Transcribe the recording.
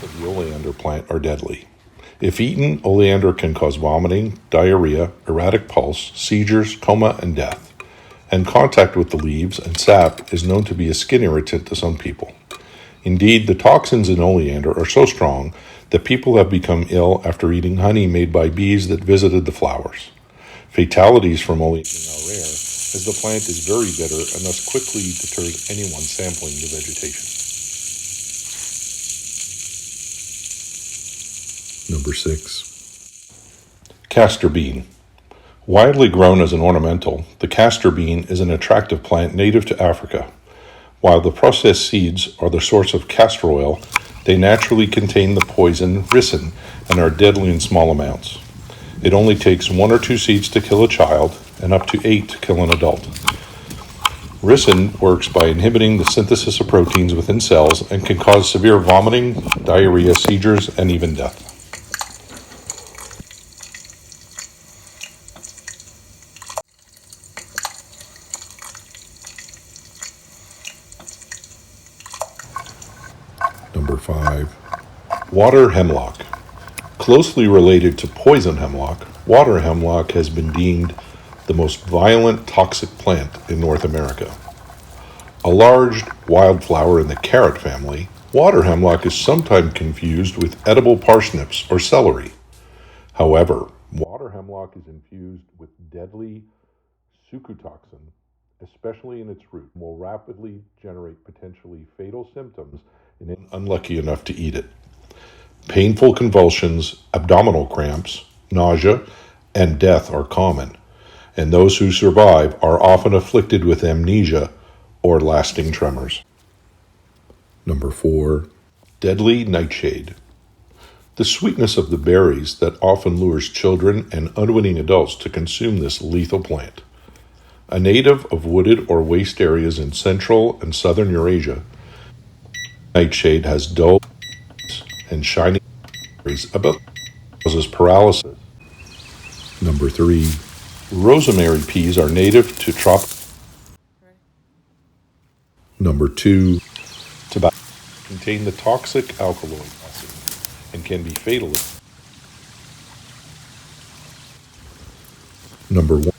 of the oleander plant are deadly. If eaten, oleander can cause vomiting, diarrhea, erratic pulse, seizures, coma, and death. And contact with the leaves and sap is known to be a skin irritant to some people. Indeed, the toxins in oleander are so strong that people have become ill after eating honey made by bees that visited the flowers. Fatalities from oleander are rare, as the plant is very bitter and thus quickly deters anyone sampling the vegetation. Number 6. Castor bean. Widely grown as an ornamental, the castor bean is an attractive plant native to Africa. While the processed seeds are the source of castor oil, they naturally contain the poison ricin and are deadly in small amounts. It only takes 1 or 2 seeds to kill a child and up to 8 to kill an adult. Ricin works by inhibiting the synthesis of proteins within cells and can cause severe vomiting, diarrhea, seizures, and even death. Number 5. Water hemlock. Closely related to poison hemlock, water hemlock has been deemed the most violent toxic plant in North America. A large wildflower in the carrot family, water hemlock is sometimes confused with edible parsnips or celery. However, water hemlock is infused with deadly succotoxin, especially in its root, and will rapidly generate potentially fatal symptoms in anyone unlucky enough to eat it. Painful convulsions, abdominal cramps, nausea, and death are common, and those who survive are often afflicted with amnesia or lasting tremors. Number 4. Deadly nightshade. The sweetness of the berries that often lures children and unwitting adults to consume this lethal plant. A native of wooded or waste areas in central and southern Eurasia, nightshade has dull and shiny berries about causes paralysis. Number 3. Rosemary peas are native to tropical. Number 2. Tobacco contain the toxic alkaloid acid and can be fatal. Number 1.